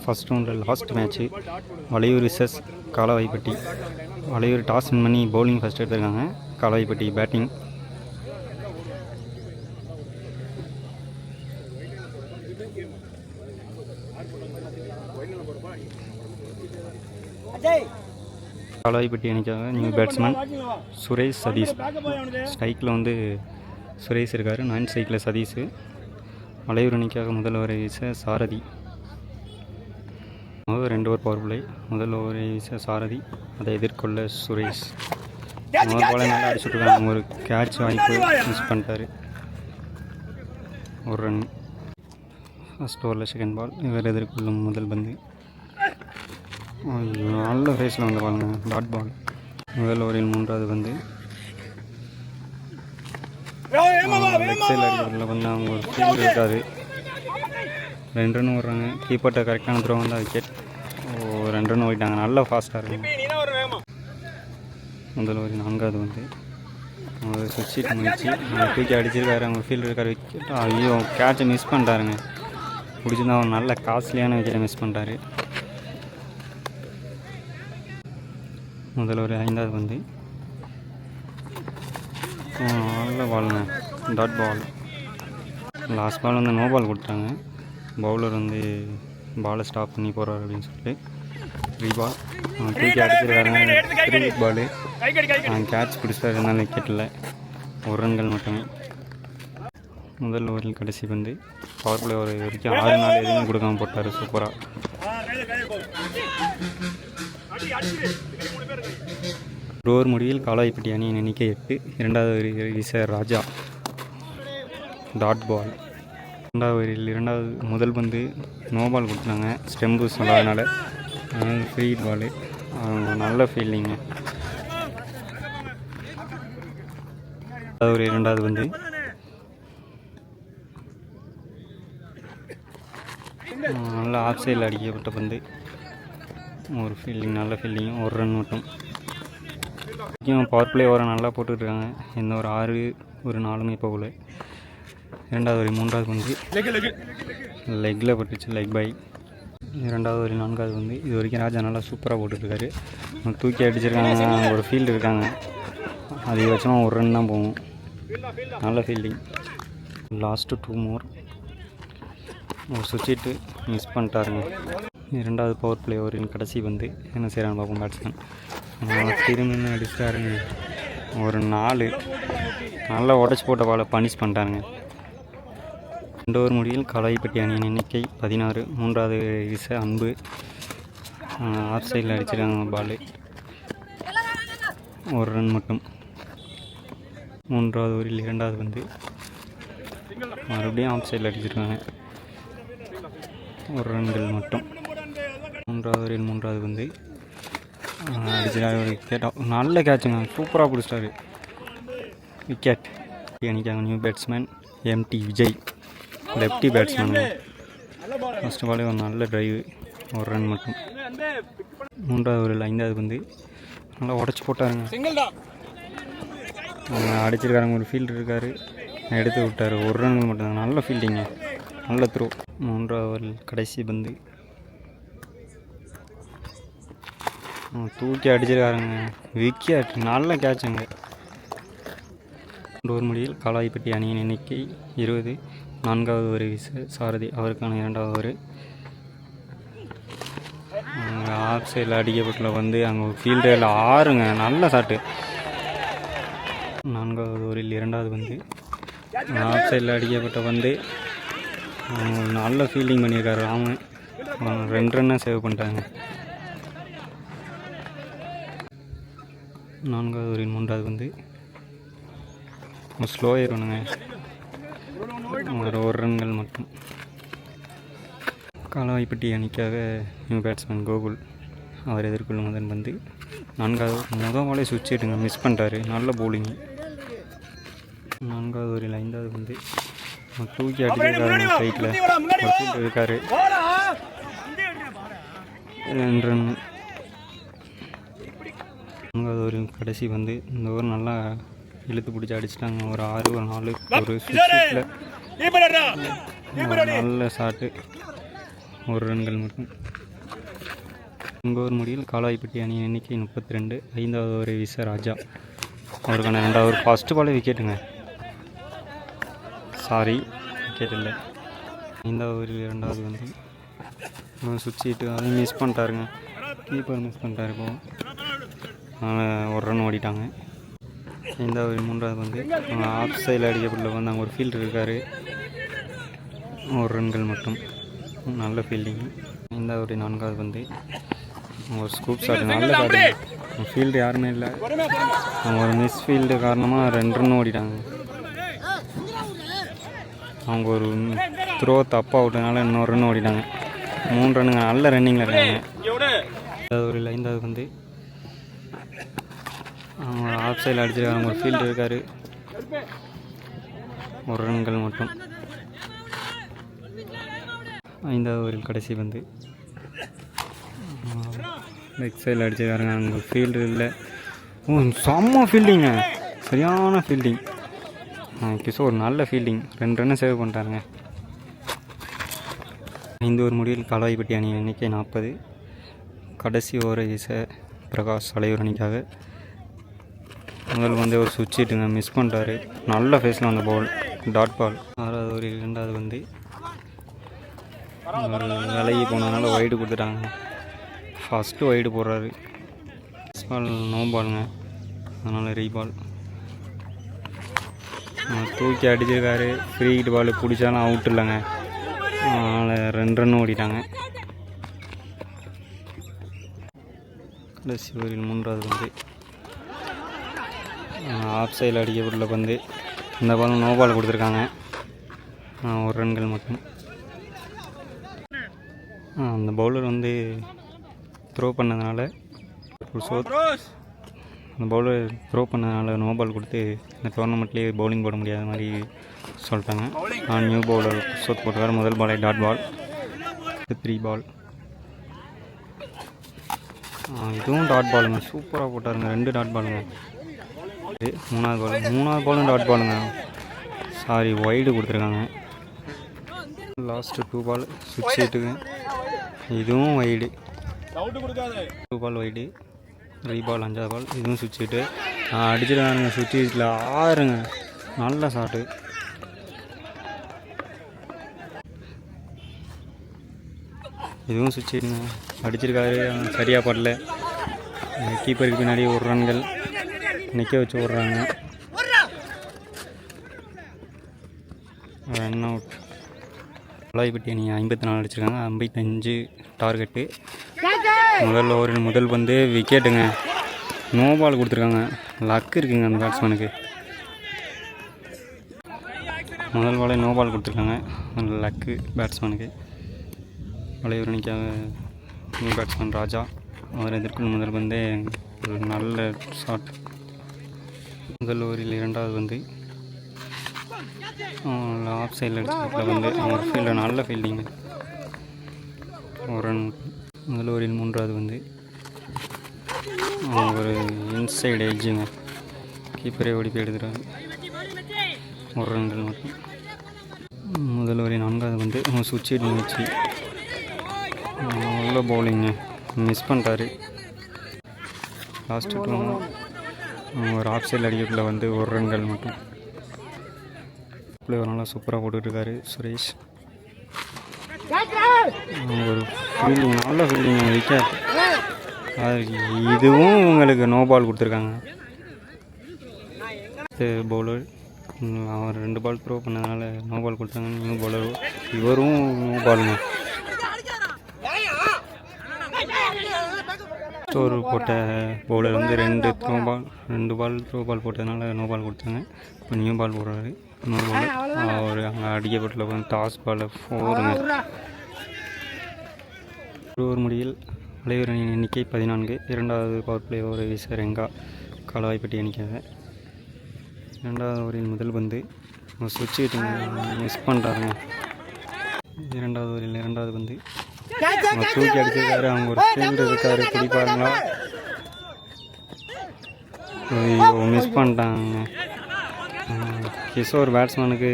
First ரவுண்டில் last match Valaiyur versus Kalavaipatti. Valaiyur toss win பண்ணி bowling first எடுத்திருக்காங்க, காலவாய்ப்பட்டி பேட்டிங். காலவாய்ப்பட்டி அணிக்காக நியூ பேட்ஸ்மேன் சுரேஷ் சதீஷ். ஸ்ட்ரைக்கில் வந்து சுரேஷ் இருக்கார், 9 ஸ்ட்ரைக்கில் சதீஷ். வளையூர் அணிக்காக முதல் ஓவரை வீச சாரதி. 2 ஓவர் பவர் பிளே. முதல் ஓவரை வீச சாரதி, அதை எதிர்கொள்ள சுரேஷ். முதல் பாலை நல்லா அடிச்சுட்ருக்காங்க, ஒரு கேட்ச் வாய்ப்பு மிஸ் பண்ணிட்டார், ஒரு ரன். ஃபஸ்ட் ஓவரில் செகண்ட் பால், இவர் எதிர்கொள்ளும் முதல் பந்து. நல்ல ஃபேஸில் வந்து பாருங்க, டாட் பால். முதல் ஓவரில் 3வது பந்து. அடிக்கிறதுல வந்து அவங்க ஒரு ஃபீல்டு இருக்காது, 2 ரன் ஓடுறாங்க. கீப்பர்கிட்ட கரெக்டான த்ரோ வந்து விக்கெட். 2 ரன் ஓடிட்டாங்க, நல்லா ஃபாஸ்ட்டாக இருக்கும். முதல் ஓவரில் 4வது வந்து சுவிட்ச் முடிச்சு தூக்கி அடிச்சிருக்காரு, அவங்க ஃபீல்டு இருக்கார். விக்கெட், ஐயோ கேட்சை மிஸ் பண்ணிட்டாருங்க. பிடிச்சிருந்தா ஒரு நல்ல காஸ்ட்லியான விக்கெட்டை மிஸ் பண்ணிட்டாரு. முதல் ஒரு 5வது வந்து நல்ல பாலுங்க, டாட் பால். லாஸ்ட் பால் வந்து நோ பால் கொடுத்தாங்க. பவுலர் வந்து பாலை ஸ்டாப் பண்ணி போகிறார் அப்படின்னு சொல்லிட்டு 3 பால். தூக்கி அடிச்சிருக்காருங்க, 3 பாலு. கேட்ச் பிடிச்சாரு, இருந்தாலும் விக்கெட்டில் 1 ரன்கள் மட்டுமே. முதல் ஓவரில் கடைசி வந்து பவர் பிளே ஓவர் வரைக்கும் 6 நாள் எதுவும் கொடுக்காமல் போட்டார் சூப்பராக. ஓவர் முடிவில் காலாய்ப்பட்டி அணியின் எண்ணிக்கை 8. 2வது வீச ராஜா, டாட் பால். 2வது ஓவரில் முதல் பந்து நோ பால் கொடுத்தாங்க, ஸ்டெம்பு சொல்லாதனால. ஃப்ரீ பாலு, நல்ல ஃபீல்டிங்கு. 2வது பந்து நல்ல ஆஃப் சைடில் அடிக்கப்பட்ட பந்து, ஒரு ஃபீல்டிங், நல்ல ஃபீல்டிங், 1 ரன் மட்டும். பவர் பிளே ஓவரை நல்லா போட்டுட்ருக்காங்க, எந்த ஒரு 6 ஒரு 4மே போகல. 2வது ஓவர் 3வது வந்து லெக்கில் பட்டுச்சு, லெக் பை. 2வது ஓவர் 4வது வந்து இது வரைக்கும் ராஜா நல்லா சூப்பராக போட்டுட்ருக்காரு. தூக்கி அடிச்சிருக்காங்க, ஒரு ஃபீல்டு இருக்காங்க, அதிகபட்சமாக 1 ரன் தான் போகும், நல்ல ஃபீல்டிங். லாஸ்ட்டு 2 மோர், ஒரு சுவிட்சிட்டு மிஸ் பண்ணிட்டாருங்க. 2வது பவர் பிளே ஓவரின் கடைசி வந்து என்ன செய்கிறான்னு பார்ப்போம். பேட்ஸ்மேன் திரும்பி அடிச்சிட்டாருங்க, ஒரு 4 நல்லா உடச்சி போட்ட பாலை பனிஷ் பண்ணிட்டாருங்க. 2 ஓவர் முடிவில் காலாய்ப்பட்டி அணியின் எண்ணிக்கை 16. 3வது வீச அன்பு, ஆஃப் சைடில் அடிச்சிருக்காங்க பால், 1 ரன் மட்டும். 3வது ஓவரில் 2வது வந்து மறுபடியும் ஆஃப் சைடில் அடிச்சிருக்காங்க, 1 ரன்கள் மட்டும். 3வது ஓவரில் 3வது வந்து அடிச்சிட்டாரு, ஒரு விக்கெட். நல்ல கேட்சுங்க, சூப்பராக பிடிச்சிட்டாரு, விக்கெட். அணிக்காங்க new batsman MD Vijay, lefty batsman. First பாலே ஒரு நல்ல ட்ரைவ், 1 ரன் மட்டும். 3வது ஓவரில் 5வது வந்து நல்லா உடச்சி போட்டாருங்க, அடிச்சிருக்காருங்க, ஒரு ஃபீல்டு இருக்கார், எடுத்து விட்டார், 1 ரன்கள் மட்டும்தாங்க. நல்ல ஃபீல்டிங்க, நல்ல த்ரோ. 3வது ஓவரில் கடைசி பந்து தூக்கி அடிச்சிருக்காருங்க, விக்கெட், நல்ல கேட்சுங்க. 2 ஓவர் முடிவில் காலாய்ப்பட்டி அணியின் எண்ணிக்கை 20. 4வது ஓவர் வீச சாரதி, அவருக்கான 2வது ஓவர். ஆஃப் சைடில் அடிக்கப்பட்டுள்ள வந்து அங்கே ஃபீல்டில் 6ங்க, நல்ல ஷாட்டு. 4வது ஓவரில் 2வது வந்து ஆஃப் சைடில் அடிக்கப்பட்ட வந்து நல்ல ஃபீல்டிங் பண்ணியிருக்காரு ராமன், 2 ரன்னை சேவ் பண்ணிட்டாங்க. 4வது ஓவரின் 3வது வந்து ஸ்லோ ஏறணுங்க, ஒரு 1 ரன்கள் மட்டும். காலாய்ப்பட்டி அணிக்காக நியூ பேட்ஸ்மேன் கோகுல், அவர் எதிர்கொள்ளும் முதல் வந்து 4வது பாலே சுவிட்ச் எடுங்க, மிஸ் பண்ணிட்டாரு, நல்ல பவுலிங்கு. 4வது ஓவரில் 5வது வந்து தூக்கி அடிச்சிருக்காரு, ஸ்ட்ரைட்டில் ஒரு ஃபீல்டு இருக்கார், 2 ரன். 4வது ஓவரின் கடைசி வந்து இந்த ஓவர் நல்லா இழுத்து பிடிச்சி அடிச்சிட்டாங்க, ஒரு 6 ஒரு 4 ஒரு 6 நல்ல ஷாட்டு, ஒரு ரன்கள் மட்டும். 9 ஓவர் முடிவில் காலாய்பட்டி அணியின் எண்ணிக்கை 32. 5வது ஓவரை வீச ராஜா. அவருக்கான 2வது ஓவர். ஃபஸ்ட்டு பாலே விக்கெட்டுங்க. சாரி, விக்கெட் இல்லை. 5வது ஓவரில் 2வது வந்து சுவிட்சிட்டு அதையும் மிஸ் பண்ணிட்டாருங்க. கீப்பர் மிஸ் பண்ணிட்டாரு. இப்போ அதனால் ஒரு ரன் ஓடிட்டாங்க. 5வது ஓவரில் 3வது வந்து ஆஃப் சைடில் அடிக்கப்பட்ட வந்து அங்கே ஒரு ஃபீல்டர் இருக்கார். ஒரு ரன்கள் மட்டும். நல்ல ஃபீல்டிங். 5வது ஓவரில் 4வது வந்து ஒரு ஸ்கூப் ஷாட். நல்ல ஷாட்டு. ஃபீல்டு யாருமே இல்லை. அவங்க ஒரு மிஸ் ஃபீல்டு காரணமாக 2 ரன் ஓடிட்டாங்க. அவங்க ஒரு த்ரோ தப்பாக விட்டதுனால இன்னொரு ரன் ஓடிட்டாங்க. 3 ரன்னுங்க. நல்ல ரன்னிங்கில் இருக்காங்க. 5வது வந்து அவங்க ஆஃப் சைடில் அடிச்சிருக்காங்க. ஒரு ஃபீல்டு இருக்கார். ஒரு ரன்கள் மட்டும். 5வது ஓவரில் கடைசி வந்து லெக் சைடில் அடிச்சிருக்காருங்க. அங்கே ஃபீல்டு இல்லை. செம்ம ஃபீல்டிங்க. சரியான ஃபீல்டிங். கிஷோர் நல்ல ஃபீல்டிங். 2 ரன்னு சேவ் பண்ணிட்டாருங்க. 5 ஓவர் முடிவில் காலாய்பட்டி அணியின் எண்ணிக்கை 40. கடைசி ஓவரை வீச பிரகாஷ் அலையூர் அணிக்காக. முதல் வந்து ஒரு சுவிட்சிட்டுங்க, மிஸ் பண்ணிட்டாரு. நல்ல ஃபேஸில் வந்த பால், டாட் பால். 6வது ஓவரில் 2வது வந்து ஒரு விலகி போனதுனால வைடு கொடுத்துட்டாங்க. ஃபஸ்ட்டு வைடு போடுறாரு. பால் நோ பாலுங்க, அதனால் ரீபால். தூக்கி அடிச்சிருக்காரு. ஃப்ரீ ஹிட் பால் பிடிச்சாலும் அவுட் இல்லைங்க. அதனால் 2 ரன் ஓடிட்டாங்க. கடைசி ஓவரில் 3வது வந்து ஆஃப் சைடில் அடிக்கப்பட்டுள்ள பந்து. இந்த பால் நோ பால் கொடுத்துருக்காங்க. 1 ரன்கள் மட்டும். அந்த பவுலர் வந்து த்ரோ பண்ணதுனால அந்த பவுலர் த்ரோ பண்ணதுனால நோ பால் கொடுத்து இந்த டோர்னமெண்ட்லேயே பவுலிங் போட முடியாத மாதிரி சொல்லிட்டாங்க. நியூ பவுலர் சோத் போட்டிருக்காரு. முதல் பாலை டாட் பால், 3 பால். இதுவும் டாட் பாலுங்க. சூப்பராக போட்டாருங்க. 2 டாட் பாலுங்க. 3வது பாலும் டாட் பாலுங்க. சாரி, வைடு கொடுத்துருக்காங்க. லாஸ்ட்டு 2 பால் சுவிட்ச் ஹிட்டுங்க. இதுவும் வைடு. 2 பால் வைடு. ரீபால் 5வது பால். இதுவும் சுவிட்ச் ஹிட்டு. அடிச்சிருக்காங்க. சுவிட்ச் ஹிட்டில் 6ங்க. நல்ல ஷாட்டு. இதுவும் சுவிட்ச் ஹிட்டுங்க. அடிச்சிருக்காரு, சரியாக படல. கீப்பருக்கு பின்னாடி 1 ரன்கள் நிற்க வச்சு விட்றாங்க. Run out. காலாய்பட்டி அணி 54 அடிச்சிருக்காங்க. 55 டார்கெட்டு. முதல் ஓவரில் முதல் வந்து விக்கெட்டுங்க. நோ பால் கொடுத்துருக்காங்க. லக்கு இருக்குங்க அந்த பேட்ஸ்மேனுக்கு. முதல் பாலே நோ பால் கொடுத்துருக்காங்க. லக்கு பேட்ஸ்மேனுக்கு. அலையூர் அணிக்காக நியூ பேட்ஸ்மேன் ராஜா. அவர் எதிர்க்கும் முதல் வந்து ஒரு நல்ல ஷாட். முதல் ஓவரில் 2வது வந்து ஆஃப் சைடில் அடிச்சதில் வந்து அவங்க ஃபீல்டில் நல்ல ஃபீல்டிங்கு. 1 ரன். முதல் ஓவரில் 3வது வந்து அவங்க ஒரு இன்சைடு எட்ஜுங்க. கீப்பரே ஓடி போய் எடுத்துட்டாங்க. 1 ரன்கள் மட்டும். முதல் ஓவரில் 4வது வந்து அவங்க சுவிட்ச் ஹிட் வச்சு நல்ல பவுலிங்க, மிஸ் பண்ணிட்டாரு. லாஸ்ட்டு 2 ஒரு ஆஃப் சைடில் அடிக்கக்குள்ள வந்து 1 ரன்கள் மட்டும். பிளேவர் நல்லா சூப்பராக போட்டுட்ருக்காரு சுரேஷ். ஒரு ஃபீல்டிங், நல்ல ஃபீல்டிங். விக்கெட். இதுவும் உங்களுக்கு நோ பால் கொடுத்துருக்காங்க. பவுலர் அவர் 2 பால் த்ரோ பண்ணதுனால நோ பால் கொடுத்தாங்க. நியூ பவுலர் இவரும் நோ பாலுங்க. ஸ்டோர் போட்ட பவுலர் வந்து 2 பால் த்ரோ பால் போட்டதுனால நோ பால் கொடுத்தாங்க. இப்போ நியூ பால் போடுறாரு. இன்னொரு பால் அவர் அங்கே அடிக்கப்பட்டுள்ள வந்து டாஸ் பால் 4ங்க. ஒரு முடியில் அலையூர் அணியின் எண்ணிக்கை 14. 2வது பவர் பிளே ஓவரை வீச ரெங்கா. காலாய்பட்டி அணிக்காக. 2வது ஓவரில் முதல் பந்து சுவிட்ச் ஹிட் மிஸ் பண்ணுறாருங்க. 2வது ஓவரில் 2வது பந்து தூக்கி அடிச்சிருக்காரு. அவங்க ஒரு ஃபீல்டு இருக்காரு, பிடிப்பாருங்களா? மிஸ் பண்ணிட்டாங்க. கிஷோர் பேட்ஸ்மேனுக்கு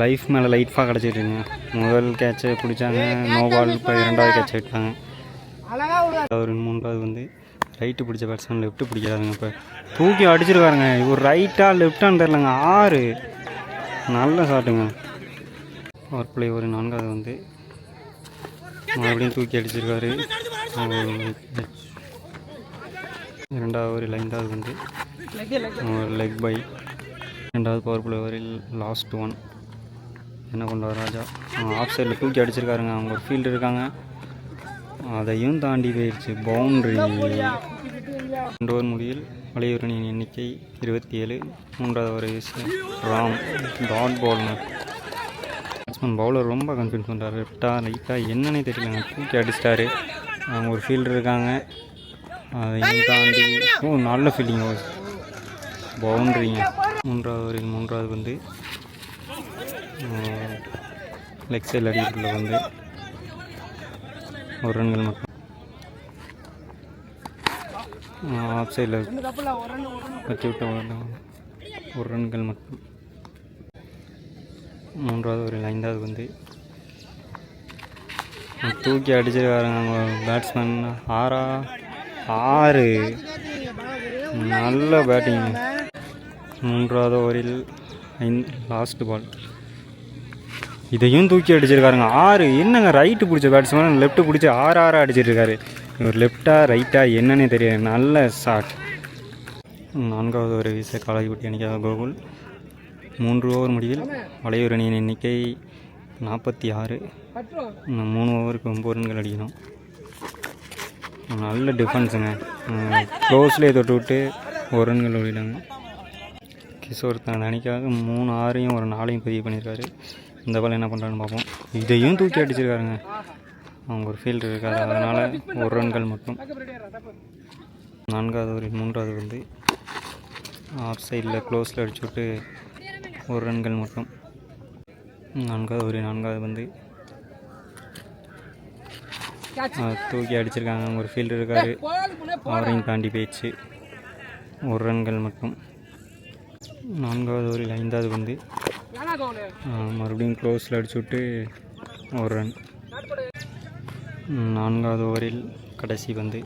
லைஃப் மேலே லைஃபாக கிடச்சிட்டுருங்க. முதல் கேட்சை பிடிச்சாங்க, நோ பால். இப்போ இரண்டாவது கேட்ச் எடுத்தாங்க. ஒரு மூன்றாவது வந்து ரைட்டு பிடிச்ச பேட்ஸ்மேன் லெஃப்ட்டு பிடிக்கிறாருங்க. இப்போ தூக்கி அடிச்சிருக்காருங்க. ஒரு ரைட்டாக லெஃப்டான்னு தெரிலங்க. 6 நல்ல ஷாட்டுங்க. பவர் பிளே ஒரு நான்காவது வந்து மறுபடியும் தூக்கி அடிச்சிருக்காரு. இரண்டாவது ஓவரில் 5வது வந்து லெக் பை. ரெண்டாவது பவர் பிளே ஓவரில் லாஸ்ட் 1 என்ன கொண்டார் ராஜா ஆஃப் சைடில் தூக்கி அடிச்சிருக்காருங்க. அவங்க ஒரு ஃபீல்டு இருக்காங்க, அதையும் தாண்டி போயிடுச்சு. பவுண்ட்ரி. 2 ஓவர் முடிவில் வலையுறணியின் எண்ணிக்கை 27. மூன்றாவது ஓவர் ராம் டாட் பால்ங்க. பேட்ஸ்மேன் பவுலர் ரொம்ப கன்ஃபியூஸ் பண்ணுறாரு. லெஃப்டாக ரைட்டாக என்னன்னே தெரியலங்க. தூக்கி அடிச்சிட்டாரு. அவங்க ஒரு ஃபீல்டு இருக்காங்க, அதையும் தாண்டி நல்ல ஃபீல்டிங். பவுண்ட்ரிங்க. மூன்றாவது ஓவரில் மூன்றாவது வந்து லெக் சைடில் அடிக்கிறதுல வந்து ஒரு ரன்கள் மட்டும். ஆஃப் சைடில் வச்சு விட்ட ஒரு ரன்கள் மட்டும். மூன்றாவது ஓவரில் 5வது வந்து தூக்கி அடிச்சிருக்காருங்க பேட்ஸ்மேன். 6 நல்ல பேட்டிங். மூன்றாவது ஓவரில் லாஸ்ட் பால், இதையும் தூக்கி அடிச்சிருக்காருங்க. 6 என்னங்க ரைட்டு பிடிச்ச பேட்ஸ்மேன் லெஃப்ட்டு பிடிச்சி 6 அடிச்சிருக்காரு. இவர் லெஃப்டா ரைட்டா என்னன்னே தெரியாது. நல்ல ஷாட். 4வது ஓவர் வீச காலாய்பட்டி அணிக்காக கோகுல். 3 ஓவர் முடிவில் வலையூர் அணியின் எண்ணிக்கை 46. 3 ஓவருக்கு 9 ரன்கள் அடிக்கணும். நல்ல டிஃபென்ஸுங்க. க்ளோஸ்லேயே தொட்டு விட்டு 1 ரன்கள் ஓடிட்டாங்க. கிஷோர் தன் அணிக்காக 3 6 ஒரு 4 பதிவு பண்ணியிருக்காரு. இந்த பால் என்ன பண்ணுறான்னு பார்ப்போம். இதையும் தூக்கி அடிச்சிருக்காருங்க. அவங்க ஒரு ஃபீல்டு இருக்காரு, அதனால் 1 ரன்கள் மட்டும். 4வது ஓவரில் 3வது வந்து ஆஃப் சைடில் க்ளோஸில் அடிச்சு விட்டு 1 ரன்கள் மட்டும். 4வது ஓவரில் 4வது வந்து தூக்கி அடிச்சிருக்காங்க. ஒரு ஃபீல்டு இருக்கார், அவரையும் தாண்டி போயிடுச்சு. 1 ரன்கள் மட்டும். 4வது ஓவரில் 5வது வந்து மறுபடியும் க்ளோஸில் அடிச்சு விட்டு 1 ரன். 4வது ஓவரில் கடைசி வந்து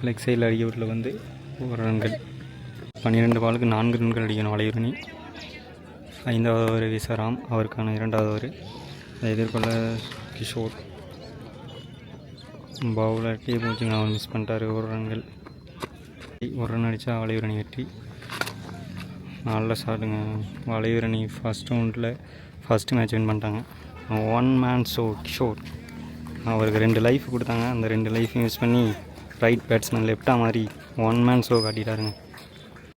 லெக் சைடில் அடிக்கவிட்டில் வந்து 1 ரன்கள். 12 பாலுக்கு 4 ரன்கள் அடிக்கணும் வலையுரணி. 5வது ஓவர் வீசராம், அவருக்கான 2வது ஓவர். அதை எதிர்கொள்ள கிஷோர். பவுலர் டீ பூச்சிங்க, அவர் மிஸ் பண்ணிட்டார். 1 ரன்கள். 1 ரன் அடித்தா வலையுரணி வெற்றி. நல்ல ஷாட்டுங்க. வலையுரணி ஃபஸ்ட் ரவுண்டில் ஃபஸ்ட்டு மேட்ச் வின் பண்ணிட்டாங்க. 1 மேன் ஷோ கிஷோர். அவருக்கு 2 லைஃப் கொடுத்தாங்க. அந்த 2 லைஃபையும் யூஸ் பண்ணி ரைட் பேட்ஸ்மேன் லெஃப்டாக மாதிரி 1 மேன் ஷோ காட்டிட்டாருங்க.